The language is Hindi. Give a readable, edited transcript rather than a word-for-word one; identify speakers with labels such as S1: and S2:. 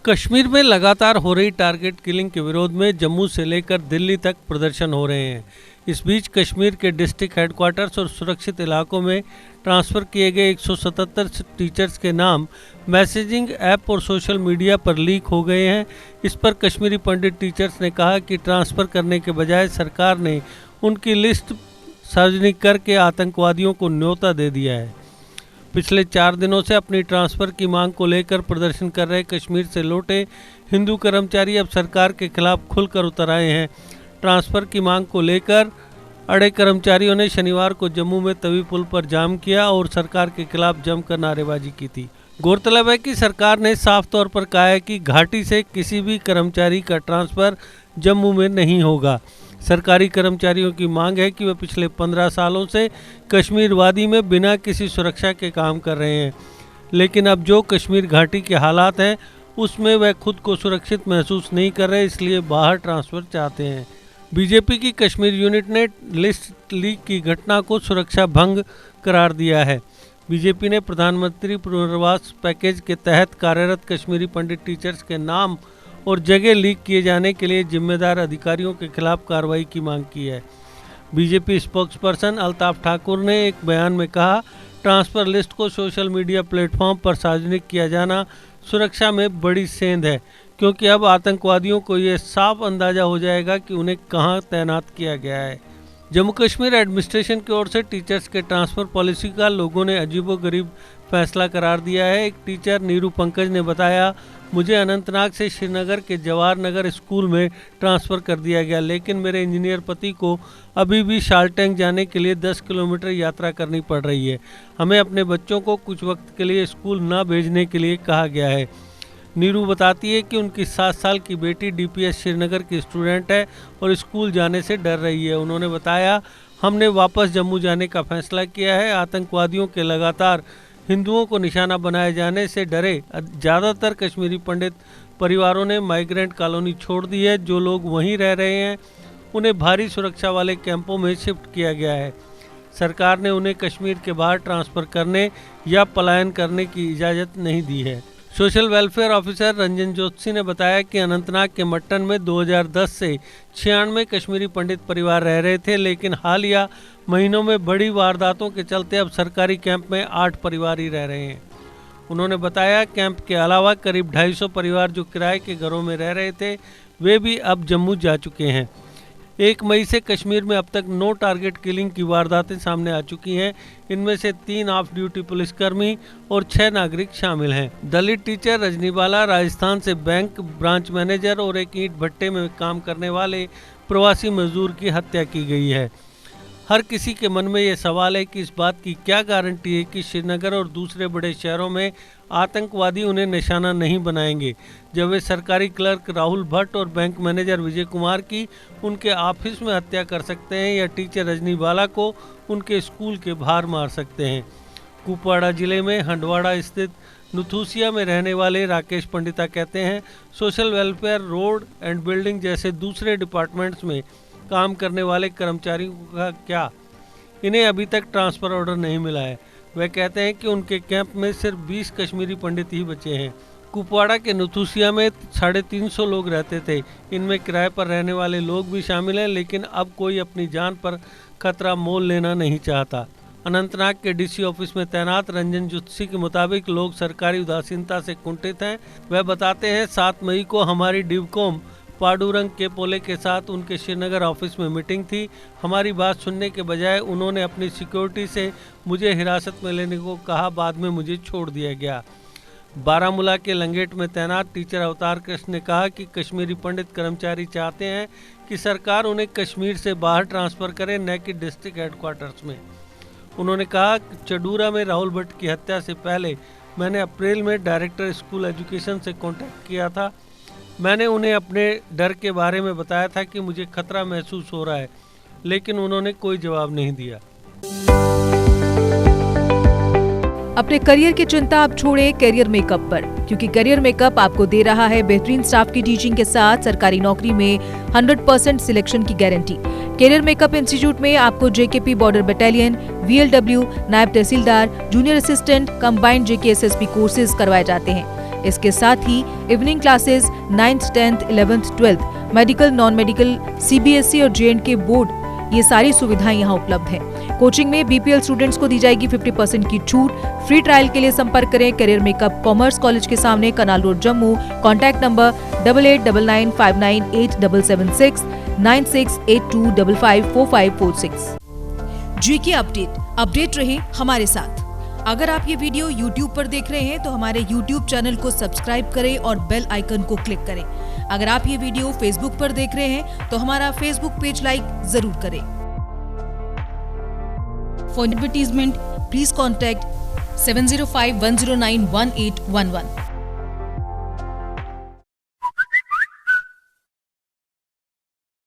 S1: कश्मीर में लगातार हो रही टारगेट किलिंग के विरोध में जम्मू से लेकर दिल्ली तक प्रदर्शन हो रहे हैं। इस बीच कश्मीर के डिस्ट्रिक्ट हेडक्वार्टर्स और सुरक्षित इलाकों में ट्रांसफ़र किए गए 177 टीचर्स के नाम मैसेजिंग ऐप और सोशल मीडिया पर लीक हो गए हैं। इस पर कश्मीरी पंडित टीचर्स ने कहा कि ट्रांसफ़र करने के बजाय सरकार ने उनकी लिस्ट सार्वजनिक करके आतंकवादियों को न्योता दे दिया है। पिछले 4 दिनों से अपनी ट्रांसफ़र की मांग को लेकर प्रदर्शन कर रहे कश्मीर से लौटे हिंदू कर्मचारी अब सरकार के खिलाफ खुलकर उतर आए हैं। ट्रांसफ़र की मांग को लेकर अड़े कर्मचारियों ने शनिवार को जम्मू में तवी पुल पर जाम किया और सरकार के खिलाफ जमकर नारेबाजी की थी। गौरतलब है कि सरकार ने साफ तौर पर कहा है कि घाटी से किसी भी कर्मचारी का ट्रांसफ़र जम्मू में नहीं होगा। सरकारी कर्मचारियों की मांग है कि वे पिछले 15 सालों से कश्मीर वादी में बिना किसी सुरक्षा के काम कर रहे हैं, लेकिन अब जो कश्मीर घाटी के हालात हैं उसमें वह खुद को सुरक्षित महसूस नहीं कर रहे, इसलिए बाहर ट्रांसफ़र चाहते हैं। बीजेपी की कश्मीर यूनिट ने लिस्ट लीक की घटना को सुरक्षा भंग करार दिया है। बीजेपी ने प्रधानमंत्री पुनर्वास पैकेज के तहत कार्यरत कश्मीरी पंडित टीचर्स के नाम और जगह लीक किए जाने के लिए जिम्मेदार अधिकारियों के खिलाफ कार्रवाई की मांग की है। बीजेपी स्पोक्सपर्सन अल्ताफ ठाकुर ने एक बयान में कहा, ट्रांसफ़र लिस्ट को सोशल मीडिया प्लेटफॉर्म पर सार्वजनिक किया जाना सुरक्षा में बड़ी सेंध है, क्योंकि अब आतंकवादियों को ये साफ अंदाज़ा हो जाएगा कि उन्हें कहां तैनात किया गया है। जम्मू कश्मीर एडमिनिस्ट्रेशन की ओर से टीचर्स के ट्रांसफ़र पॉलिसी का लोगों ने अजीबोगरीब फैसला करार दिया है। एक टीचर नीरू पंकज ने बताया, मुझे अनंतनाग से श्रीनगर के जवाहर नगर स्कूल में ट्रांसफ़र कर दिया गया, लेकिन मेरे इंजीनियर पति को अभी भी शालटैंग जाने के लिए 10 किलोमीटर यात्रा करनी पड़ रही है। हमें अपने बच्चों को कुछ वक्त के लिए स्कूल न भेजने के लिए कहा गया है। नीरू बताती है कि उनकी 7 साल की बेटी डीपीएस श्रीनगर की स्टूडेंट है और स्कूल जाने से डर रही है। उन्होंने बताया, हमने वापस जम्मू जाने का फैसला किया है। आतंकवादियों के लगातार हिंदुओं को निशाना बनाए जाने से डरे ज़्यादातर कश्मीरी पंडित परिवारों ने माइग्रेंट कॉलोनी छोड़ दी है। जो लोग वहीं रह रहे हैं उन्हें भारी सुरक्षा वाले कैंपों में शिफ्ट किया गया है। सरकार ने उन्हें कश्मीर के बाहर ट्रांसफ़र करने या पलायन करने की इजाज़त नहीं दी है। Social welfare officer Ranjan Joshi ने बताया कि अनंतनाग के मट्टन में 2010 से 96 कश्मीरी पंडित परिवार रह रहे थे, लेकिन हालिया महीनों में बड़ी वारदातों के चलते अब सरकारी कैंप में 8 परिवार ही रह रहे हैं। उन्होंने बताया, कैंप के अलावा करीब 250 परिवार जो किराए के घरों में रह रहे थे वे भी अब जम्मू जा चुके हैं। 1 मई से कश्मीर में अब तक 9 टारगेट किलिंग की वारदातें सामने आ चुकी हैं। इनमें से 3 ऑफ ड्यूटी पुलिसकर्मी और 6 नागरिक शामिल हैं। दलित टीचर रजनीवाला, राजस्थान से बैंक ब्रांच मैनेजर और एक ईंट भट्टे में काम करने वाले प्रवासी मजदूर की हत्या की गई है। हर किसी के मन में ये सवाल है कि इस बात की क्या गारंटी है कि श्रीनगर और दूसरे बड़े शहरों में आतंकवादी उन्हें निशाना नहीं बनाएंगे, जब वे सरकारी क्लर्क राहुल भट्ट और बैंक मैनेजर विजय कुमार की उनके ऑफिस में हत्या कर सकते हैं या टीचर रजनीवाला को उनके स्कूल के बाहर मार सकते हैं। कुपवाड़ा जिले में हंडवाड़ा स्थित नुथुसिया में रहने वाले राकेश पंडिता कहते हैं, social welfare, road and building जैसे दूसरे डिपार्टमेंट्स में काम करने वाले कर्मचारियों का क्या, इन्हें अभी तक ट्रांसफ़र ऑर्डर नहीं मिला है। वह कहते हैं कि उनके कैंप में सिर्फ 20 कश्मीरी पंडित ही बचे हैं। कुपवाड़ा के नुथुसिया में 350 लोग रहते थे। इनमें किराए पर रहने वाले लोग भी शामिल हैं, लेकिन अब कोई अपनी जान पर खतरा मोल लेना नहीं चाहता। अनंतनाग के डीसी ऑफिस में तैनात रंजन जोशी के मुताबिक लोग सरकारी उदासीनता से कुंठित हैं। वह बताते हैं, 7 मई को हमारी डिवकॉम पांडुरंग के पोले के साथ उनके श्रीनगर ऑफिस में मीटिंग थी। हमारी बात सुनने के बजाय उन्होंने अपनी सिक्योरिटी से मुझे हिरासत में लेने को कहा, बाद में मुझे छोड़ दिया गया। बारामूला के लंगेट में तैनात टीचर अवतार कृष्ण ने कहा कि कश्मीरी पंडित कर्मचारी चाहते हैं कि सरकार उन्हें कश्मीर से बाहर ट्रांसफ़र करे, न कि डिस्ट्रिक्ट हेडक्वार्टर्स में। उन्होंने कहा, चडूरा में राहुल भट्ट की हत्या से पहले मैंने अप्रैल में डायरेक्टर स्कूल एजुकेशन से कॉन्टैक्ट किया था। मैंने उन्हें अपने डर के बारे में बताया था कि मुझे खतरा महसूस हो रहा है, लेकिन उन्होंने कोई जवाब नहीं दिया।
S2: अपने करियर की चिंता आप छोड़ें करियर मेकअप पर, क्योंकि करियर मेकअप आपको दे रहा है बेहतरीन स्टाफ की टीचिंग के साथ सरकारी नौकरी में 100% सिलेक्शन की गारंटी। करियर मेकअप इंस्टीट्यूट में आपको जेकेपी बॉर्डर बटालियन, VLW, नायब तहसीलदार, junior assistant, combined JK SSB courses करवाए जाते हैं। इसके साथ ही evening classes 9th, 10th, 11th, 12th, medical, non medical, CBSE और J&K बोर्ड, ये सारी सुविधाएं यहाँ उपलब्ध हैं। कोचिंग में BPL स्टूडेंट्स को दी जाएगी 50% की छूट। फ्री ट्रायल के लिए संपर्क करें करियर मेकअप कॉमर्स कॉलेज के सामने, canal road, Jammu. Contact number 8899598776 9682554546। GK update रहे हमारे साथ। अगर आप ये वीडियो YouTube पर देख रहे हैं तो हमारे YouTube चैनल को सब्सक्राइब करें और बेल आइकन को क्लिक करें। अगर आप ये वीडियो Facebook पर देख रहे हैं तो हमारा Facebook पेज लाइक जरूर करें। For advertisement please contact 7051091811।